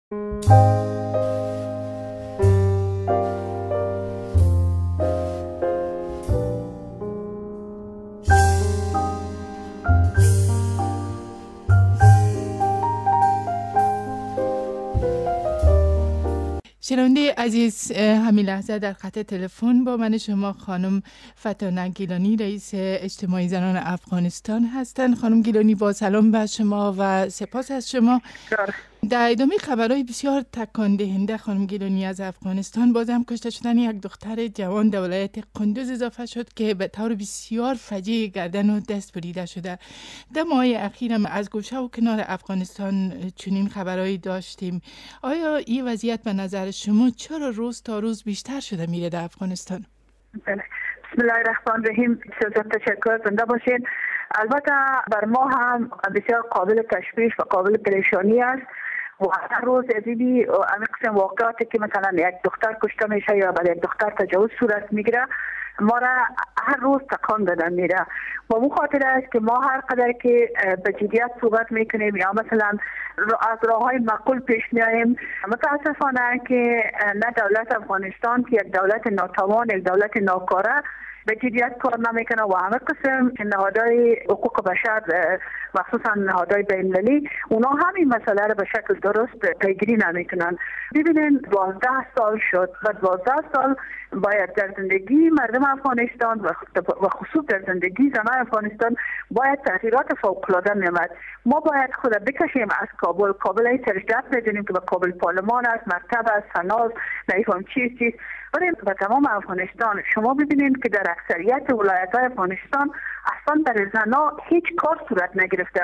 شنونده عزیز، همین لحظه در خط تلفن با من شما خانم فتانه گیلانی، رئیس اجتماعی زنان افغانستان هستند. خانم گیلانی، با سلام به شما و سپاس از شما. در ادامه خبرهای بسیار تکان دهنده خانم گیلانی از افغانستان، بازم کشته شدن یک دختر جوان در ولایت قندوز اضافه شد که به طور بسیار فجیع گردن و دست بریده شده. در ماه‌های اخیر هم از گوشه و کنار افغانستان چنین خبرهایی داشتیم. آیا این وضعیت به نظر شما چرا روز تا روز بیشتر شده میره در افغانستان؟ بسم الله الرحمن الرحیم. تشکر، زنده باشید. البته بر ما هم بسیار قابل تشویش و قابل پریشانی است و هر روز عزیزی همین قسم واقعاتی که مثلا یک دختر کشته میشه یا بعد یک دختر تجاوز صورت میگیره ما را هر روز تکان دادن میره و اون خاطر است که ما هر قدر که به جدیت صحبت میکنیم یا مثلا از راههای معقول پیش میاییم، متاسفانه که نه دولت افغانستان که یک دولت ناتوان، یک دولت ناکاره به جدیت کار نمیکنه و همه قسم نهادهای حقوق بشر مخصوصا نهادهای بین‌المللی اونا همین مسئله رو به شکل درست پیگیری نمیکنن. ببینین 12 سال شد و 12 سال باید در زندگی مردم افغانستان و خصوص در زندگی زنان افغانستان باید تغییرات فوق‌العاده میامد. ما باید خود بکشیم از کابل. کابل ای سرش دست میدونیم که به کابل پارلمان است، مکتب است، سناز، نمیفهم چیز ولی به تمام افغانستان شما ببینید که در اکثریت ولایت‌های افغانستان اصلا در زنا هیچ کار صورت نگرفته.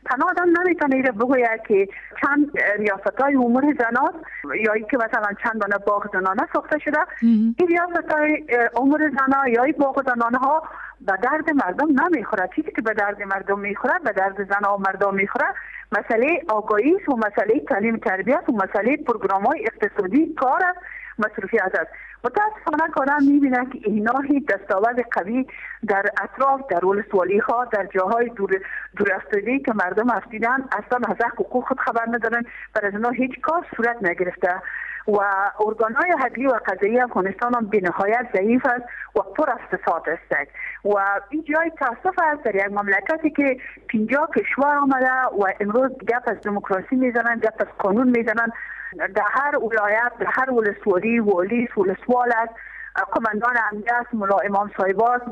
تنها آدم نمیتونه ایره بگوید که چند ریاست‌های امور زناست یا اینکه مثلا چند دانه باغ زنانه ساخته شده. این ریاست‌های امور زنا یا این باغ زنانه ها به درد مردم نمیخوره. چیزی که به درد مردم میخوره، به درد زنا و مردم میخوره، مسئله آگاهی و مسئله تعلیم تربیت و مسئله پروگرام‌های اقتصادی کار است، مصرفیت است. متاسفانه که آدم میبینه که اینا هیچ دستاورد قوی در اطراف، در ولسوالی ها، در جاهای دورستانی که مردم هستیدن اصلا از حقوق خود خبر ندارن، بر از اینا هیچ کار صورت نگرفته و ارگانهای عدلی و قضایی افغانستان هم بی‌نهایت ضعیف است و پر از فساد است و این جای تاسف است در یک مملکتی که 50 کشور آمده و امروز گپ از دموکراسی میزنن، گپ از قانون میزنن. در هر ولایت، در هر ولسوالی، ولسوال است، قماندان امنیت، ملا امام صاحب است،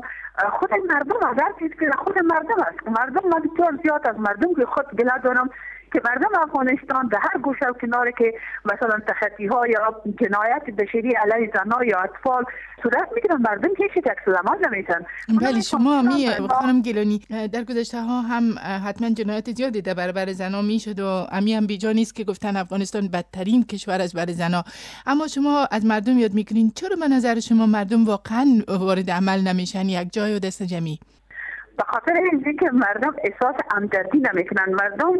خود مردم از هر چیز که خود مردم است. مردم من بسیار زیاد از مردم که خود گله دارم که مردم افغانستان در هر گوشه و کناری که مثلا تخطی ها یا جنایت بشری علیه زنان یا اطفال صورت میگیرن، مردم هیچ عکس العمل نمیتن. بله، شما خانم گیلانی در گذشته ها هم حتما جنایت زیادی در برابر زنان میشد و هم بیجا نیست که گفتن افغانستان بدترین کشور است برای زنان، اما شما از مردم یاد میکنین. چرا به نظر شما مردم واقعا وارد عمل نمیشن یک جای و دست جمعی؟ به خاطر اینکه مردم احساس همدردی نمیکنن. مردم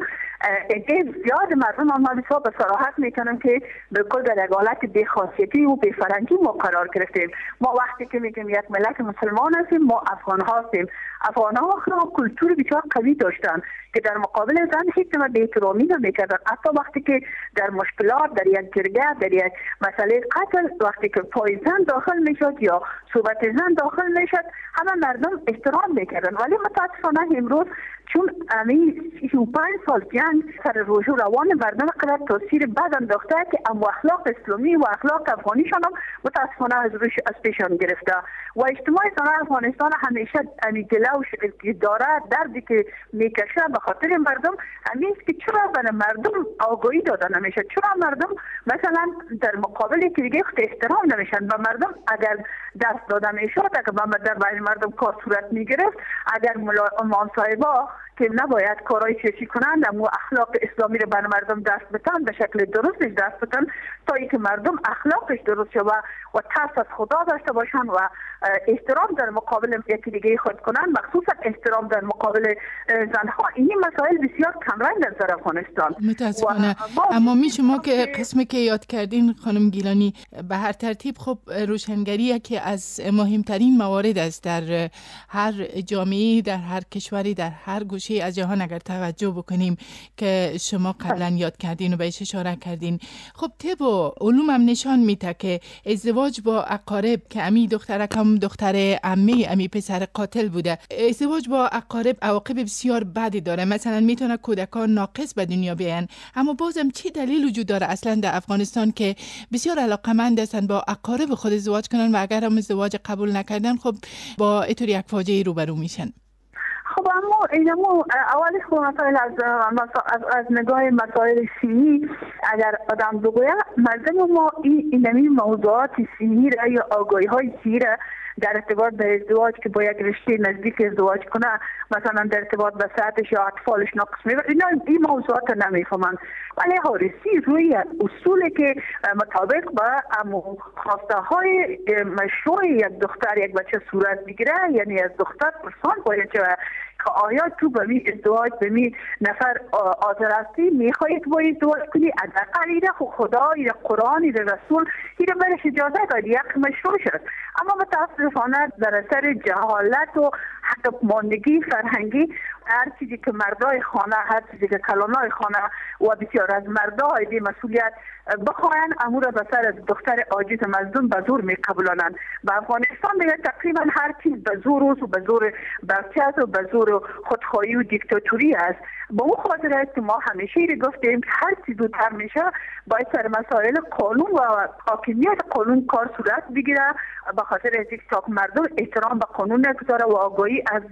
زیاد مردم هم بسیار به صراحت میکنن که بالکل در یک حالت بی‌خاصیتی و بی‌فرهنگی ما قرار گرفتیم. ما وقتی که میگیم یک ملت مسلمان هستیم، ما افغان هستیم. افغان ها کلتور بسیار قوی داشتن که در مقابل زن هیچ نوع بی‌احترامی نمیکردن. حتی وقتی که در مشکلات، در یک جرگه، در یک مسئله قتل، وقتی که پای زن داخل میشد یا صحبت زن داخل میشد، همه مردم احترام میکردن. ولی متاسفانه امروز چون 35 سال جنگ سر روزو روان مردم قدر تاثیر بد انداخته که ام اخلاق اسلامی و اخلاق افغانیشان هم متاسفانه از پیشان گرفته و اجتماع زنان افغانستان همیشه گله و داره دردی که میکشه به خاطر مردم همین که چرا برای مردم آگاهی داده نمیشه، چرا مردم مثلا در مقابل که دیگه احترام نمیشن و مردم اگر دست داده میشد، اگر در بین مردم کار صورت میگرفت، اگر امام صاحبا که نباید کارهای سیاسی کنند اما اخلاق اسلامی رو بر مردم دست بدن، به شکل درستش دست بدن تا اینکه مردم اخلاقش درست شود و ترس از خدا داشته باشن و احترام در مقابل یکی دیگه خود کنن، مخصوصا احترام در مقابل زنها. این مسائل بسیار کمرنگ در افغانستان. متاسفانه اما می شما که قسمی که یاد کردین خانم گیلانی، به هر ترتیب خب روشنگری که از مهمترین موارد است در هر جامعه، در هر کشوری، در هر گوشه از جهان اگر توجه بکنیم که شما قبلا یاد کردین و بهش اشاره کردین. خب طب و علوم هم نشان میده که ازدواج با اقارب که امی دخترکم دختر امی پسر قاتل بوده، ازدواج با اقارب عواقب بسیار بدی داره. مثلا میتونه کودکان ناقص به دنیا بیان. اما بازم چی دلیل وجود داره اصلا در افغانستان که بسیار علاقمند هستن با اقارب خود ازدواج کنن و اگر هم ازدواج قبول نکردن خب با اینطور یک فاجعه روبرو میشن؟ خب اما اینمو اولش خب مثلا از نگاه مسائل سینی اگر آدم بگوید مردم ما اینمی موضوعات سینی را یا آگاهی های سینی را در ارتباط به ازدواج که با یک رشته نزدیک ازدواج کنه، مثلا در ارتباط به صحتش یا اطفالش ناقص میبره، این موضوعات نمیفهمن. ولی هارسی روی اصولی که مطابق با خواسته های مشروع یک دختر یک بچه صورت بگیره، یعنی از دختر پرسان باید که آیا تو به می ازدواج به می نفر حاضر هستی، میخواهی که با ازدواج کنی؟ حداقل ایره خدا، ایره قرآن، ایره رسول ایره برش اجازه داد، یک مشروع شد. اما متاسفانه در اثر جهالت و حتی ماندگی فرهنگی هر چیزی که مردای خانه، هر چیزی که کلانای خانه و بسیار از مردای بی مسئولیت بخواین امور به سر از دختر عاجز مظلوم به زور میقبولانند. به افغانستان دیگه تقریبا هر چیز به زور و به زور برچسب و به زور خودخواهی و دیکتاتوری است. با اون خاطر است که ما همیشه گفتیم که هر چیز زودتر میشه باید سر مسائل قانون و حاکمیت قانون کار صورت بگیره، به خاطر از اینکه مردم احترام به قانون نگذاره و آگاهی از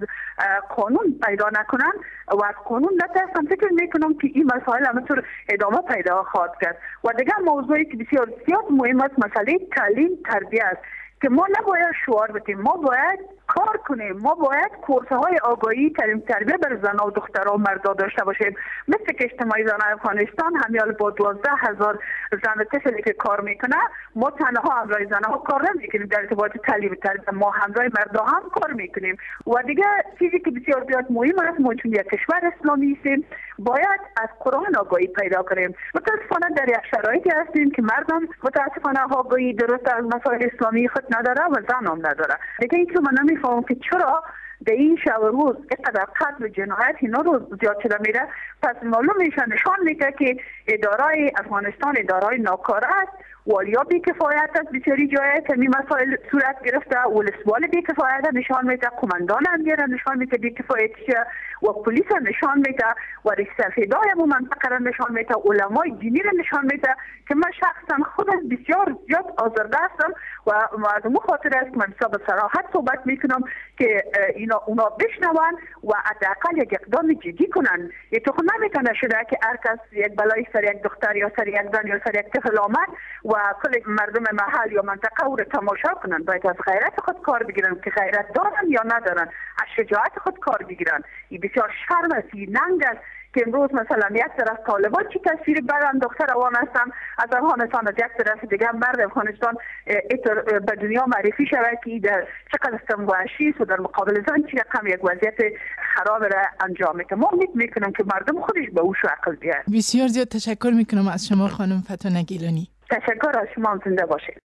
قانون پیدا نکنن و از قانون نترسن. فکر میکنم که این مسائل همینطور ادامه پیدا خواهد کرد. و دیگه موضوعی که بسیار مهم است مسئله تعلیم تربیت است که ما نباید شعار بدیم، ما باید کار کنیم، ما باید کورس‌های آگاهی تعلیم تربیت بر زنان و دخترها و مردا داشته باشیم. مثل که اجتماعی زنان افغانستان همیال با 12,000 زن طفلی که کار میکنه، ما تنها همراه زنها کار نمیکنیم در ارتباط تعلیم تربیت، ما همراه مردا هم کار میکنیم. و دیگه چیزی که بسیار مهم است، ما چون یک کشور اسلامی هستیم باید از قرآن آگاهی پیدا کنیم. متاسفانه در یک شرایطی هستیم که مردم متاسفانه آگاهی درست از مسائل اسلامی خود نداره و زن هم نداره. دیگه اینکه من نمیفهمم که چرا در این شب روز اینقدر قتل و جنایت اینا رو زیاد شده میره. پس معلوم میشه، نشان میده که اداره افغانستان اداره ناکار است. والیا بی کفایت است، بسیاری جای که مسائل صورت گرفته، ولسوال بی کفایت نشان میده، قماندان امنیت نشان میده بی کفایتش و پلیس نشان میده و رئیس سفیدای مو منطقه را نشان میده، علمای دینی را نشان میده که من شخصا خودم بسیار زیاد آزرده هستم و از اون خاطر است که من به صراحت صحبت میکنم که اونا بشنون و حداقل یک اقدام جدی کنن. تو خود نمیتونه شده که هر کس یک بلای سر یک دختر یا سر یک زن یا سر یک طفل آمد و کل مردم محل یا منطقه او را تماشا کنن. باید از غیرت خود کار بگیرن که غیرت دارن یا ندارن، از شجاعت خود کار بگیرن. این بسیار شرم است، ننگ است که امروز مثلا یک طرف طالبان چی تصویر برن دختر افغان هستن، از افغانستان از یک طرف دیگه مرد افغانستان به دنیا معرفی شود که در چقدر استمگوشی و در مقابل زن چی رقم یک وضعیت خراب را انجام میده. ما امید میکنم که مردم خودش به هوش و عقل بیاد. بسیار زیاد تشکر میکنم از شما خانم فتانه گیلانی. تشکر از شما، زنده باشید.